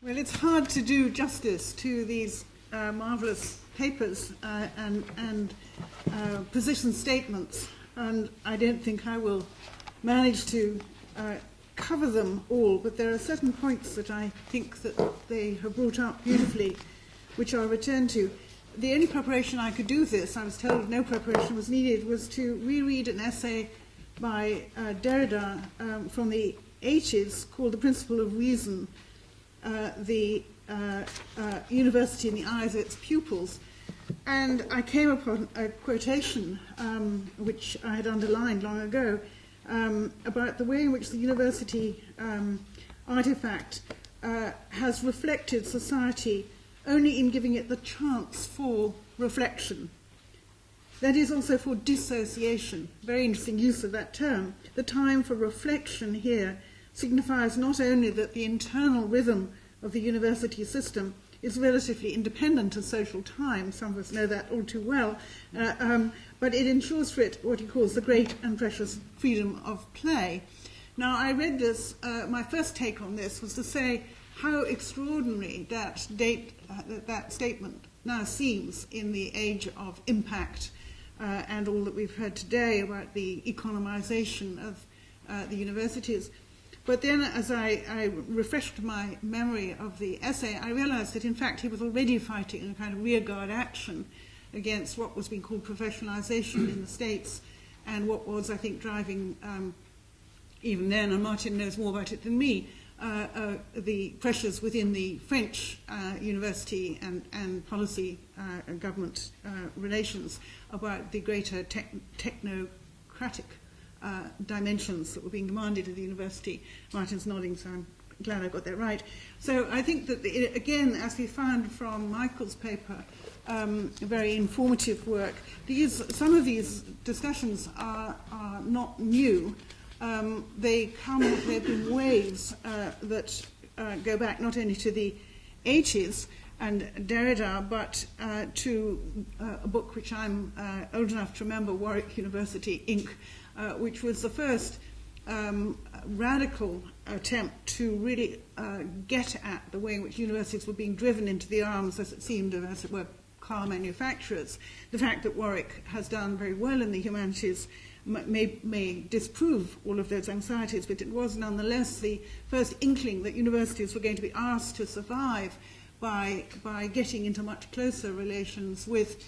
Well, it's hard to do justice to these marvellous papers and position statements, and I don't think I will manage to cover them all, but there are certain points that I think that they have brought out beautifully, which I'll return to. The only preparation I could do this, I was told no preparation was needed, was to reread an essay by Derrida from the 80s called The Principle of Reason, the university in the eyes of its pupils. And I came upon a quotation, which I had underlined long ago, about the way in which the university artifact has reflected society only in giving it the chance for reflection. That is also for dissociation. Very interesting use of that term. The time for reflection here signifies not only that the internal rhythm of the university system is relatively independent of social time, some of us know that all too well, but it ensures for it what he calls the great and precious freedom of play. Now, I read this, my first take on this was to say how extraordinary that statement now seems in the age of impact and all that we've heard today about the economization of the universities. But then as I refreshed my memory of the essay, I realized that in fact he was already fighting a kind of rearguard action against what was being called professionalization in the States, and what was, I think, driving, even then, and Martin knows more about it than me, the pressures within the French university and policy government relations about the greater technocratic dimensions that were being demanded of the university. Martin's nodding, so I'm glad I got that right. So I think that, again, as we found from Michael's paper, very informative work, some of these discussions are not new. They've been waves that go back not only to the 80s and Derrida, but to a book which I'm old enough to remember, Warwick University, Inc., which was the first radical attempt to really get at the way in which universities were being driven into the arms, as it seemed, of, as it were, car manufacturers. The fact that Warwick has done very well in the humanities may disprove all of those anxieties, but it was nonetheless the first inkling that universities were going to be asked to survive by getting into much closer relations with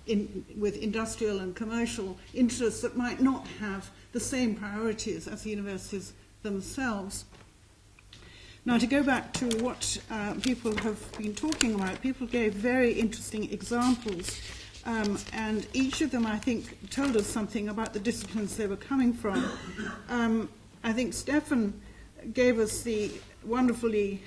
industrial and commercial interests that might not have the same priorities as the universities themselves. Now, to go back to what people have been talking about, people gave very interesting examples, and each of them, I think, told us something about the disciplines they were coming from. I think Stefan gave us the wonderfully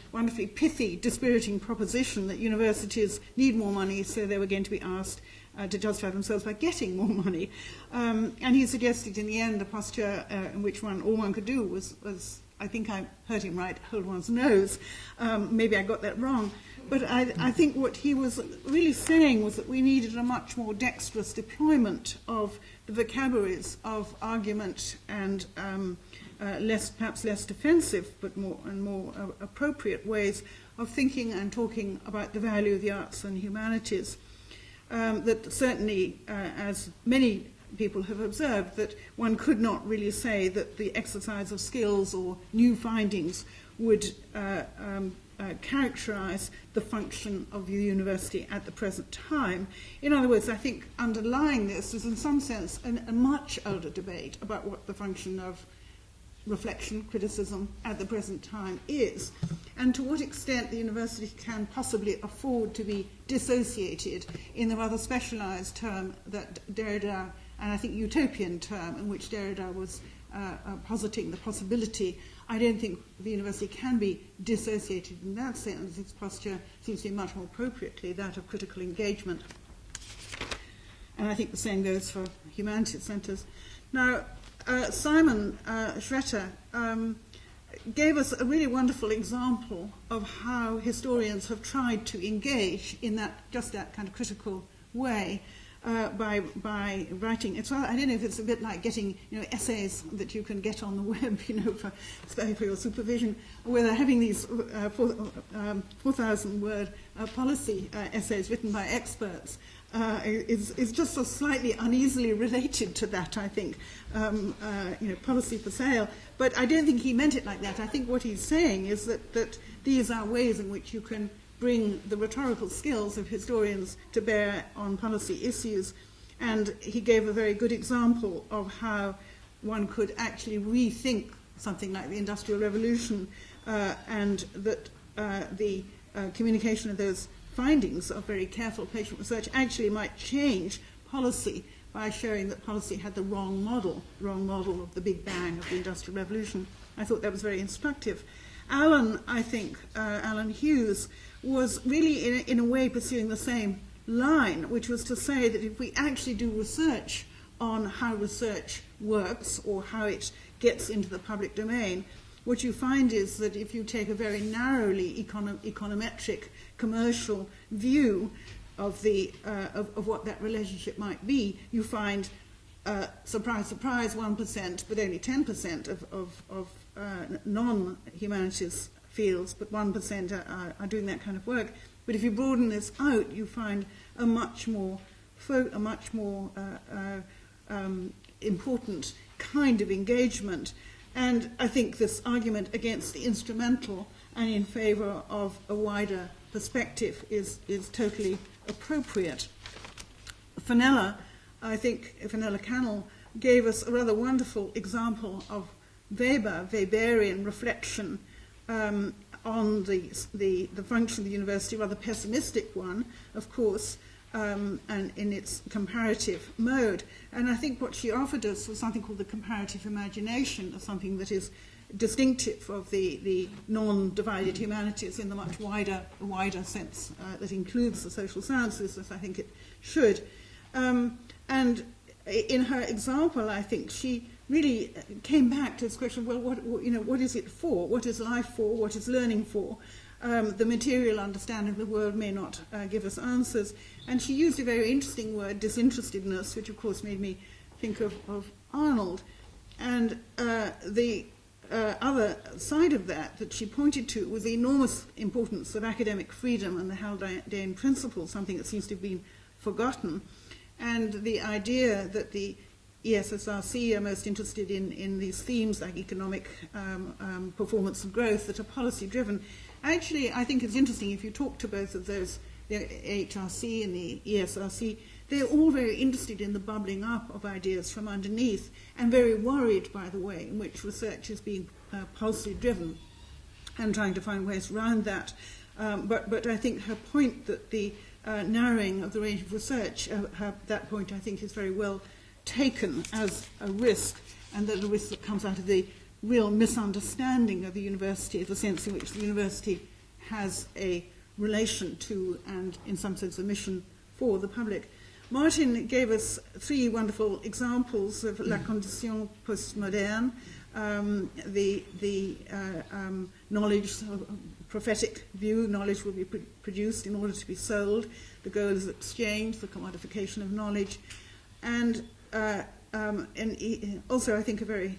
pithy, dispiriting proposition that universities need more money, so they were going to be asked to justify themselves by getting more money. And he suggested in the end a posture in which all one could do was, I think I heard him right, hold one's nose. Maybe I got that wrong. But I think what he was really saying was that we needed a much more dexterous deployment of the vocabularies of argument and perhaps less defensive, but more appropriate ways of thinking and talking about the value of the arts and humanities. That certainly, as many people have observed, that one could not really say that the exercise of skills or new findings would characterize the function of the university at the present time. In other words, I think underlying this is in some sense a much older debate about what the function of reflection, criticism at the present time is, and to what extent the university can possibly afford to be dissociated in the rather specialized term that Derrida, and I think utopian term in which Derrida was positing the possibility. I don't think the university can be dissociated in that sense. Its posture seems to be much more appropriately that of critical engagement. And I think the same goes for humanities centres. Now, Simon Schretter gave us a really wonderful example of how historians have tried to engage in that kind of critical way by writing. It's I don't know if it's a bit like getting essays that you can get on the web for your supervision, or whether having these 4,000 word policy essays written by experts is just so slightly uneasily related to that, I think, policy for sale. But I don't think he meant it like that. I think what he's saying is that these are ways in which you can bring the rhetorical skills of historians to bear on policy issues. And he gave a very good example of how one could actually rethink something like the Industrial Revolution, and that the communication of those findings of very careful patient research actually might change policy by showing that policy had the wrong model of the Big Bang of the Industrial Revolution. I thought that was very instructive. Alan Hughes, was really in a way pursuing the same line, which was to say that if we actually do research on how research works or how it gets into the public domain, what you find is that if you take a very narrowly econometric commercial view of what that relationship might be, you find, surprise, surprise, 1%, but only 10% of non-humanities fields, but 1% are doing that kind of work. But if you broaden this out, you find a much more important kind of engagement. And I think this argument against the instrumental and in favour of a wider perspective is totally appropriate. Fenella Cannell gave us a rather wonderful example of Weberian reflection on the function of the university, rather pessimistic one, of course, and in its comparative mode. And I think what she offered us was something called the comparative imagination, as something that is distinctive of the non-divided humanities in the much wider sense that includes the social sciences, as I think it should. And in her example, I think she really came back to this question, well, what is it for? What is life for? What is learning for? The material understanding of the world may not give us answers. And she used a very interesting word, disinterestedness, which of course made me think of Arnold. And the other side of that she pointed to was the enormous importance of academic freedom and the Haldane principle, something that seems to have been forgotten, and the idea that the ESSRC are most interested in these themes like economic performance and growth that are policy-driven. Actually, I think it's interesting if you talk to both of those, the HRC and the ESRC, they're all very interested in the bubbling up of ideas from underneath and very worried by the way in which research is being policy-driven and trying to find ways around that. But I think her point that the narrowing of the range of research, that point I think is very well taken as a risk, and that a risk that comes out of the real misunderstanding of the university, the sense in which the university has a relation to and in some sense a mission for the public. Martin gave us three wonderful examples of la condition postmoderne, the knowledge, prophetic view, knowledge will be produced in order to be sold, the goal is exchange, the commodification of knowledge, and also I think a very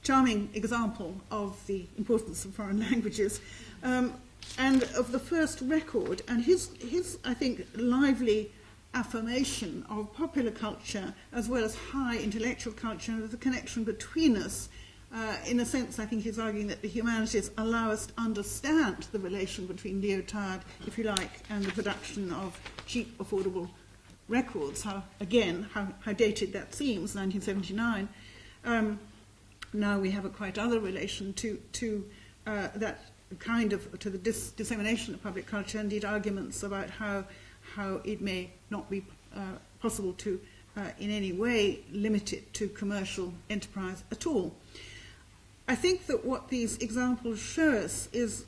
charming example of the importance of foreign languages, and of the first record, and his I think, lively affirmation of popular culture as well as high intellectual culture and the connection between us. In a sense, I think he's arguing that the humanities allow us to understand the relation between Lyotard, if you like, and the production of cheap, affordable records. How dated that seems, 1979. Now we have a quite other relation to that kind of, to the dissemination of public culture, indeed arguments about how it may not be possible to in any way limit it to commercial enterprise at all. I think that what these examples show us is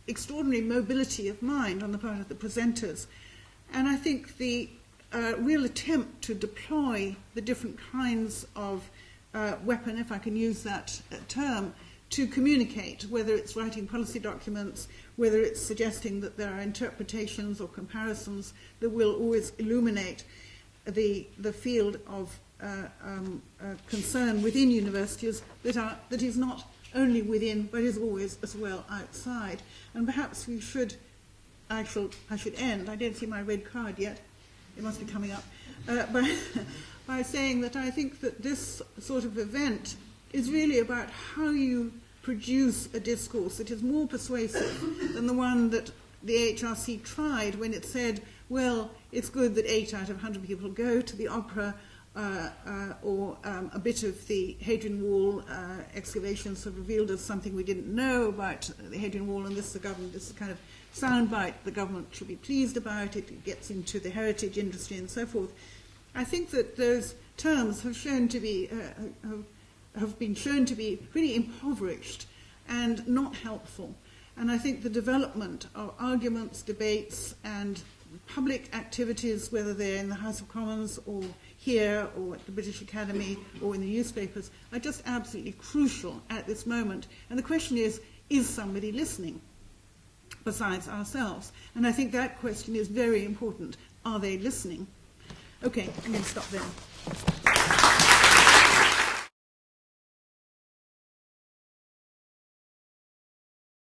extraordinary mobility of mind on the part of the presenters, and I think the real attempt to deploy the different kinds of weapon, if I can use that term, to communicate, whether it's writing policy documents, whether it's suggesting that there are interpretations or comparisons that will always illuminate. the field of concern within universities that is not only within, but is always as well outside. And perhaps we should, I should end, I don't see my red card yet, it must be coming up, by saying that I think that this sort of event is really about how you produce a discourse that is more persuasive than the one that the HRC tried when it said, well, it's good that 8 out of 100 people go to the opera, or a bit of the Hadrian Wall excavations have revealed us something we didn't know about the Hadrian Wall, and this is the kind of soundbite the government should be pleased about. It gets into the heritage industry and so forth. I think that those terms have shown to be have been shown to be pretty impoverished and not helpful. And I think the development of arguments, debates, and public activities, whether they're in the House of Commons or here or at the British Academy or in the newspapers, are just absolutely crucial at this moment. And the question is somebody listening besides ourselves? And I think that question is very important. Are they listening? Okay, I'm going to stop there.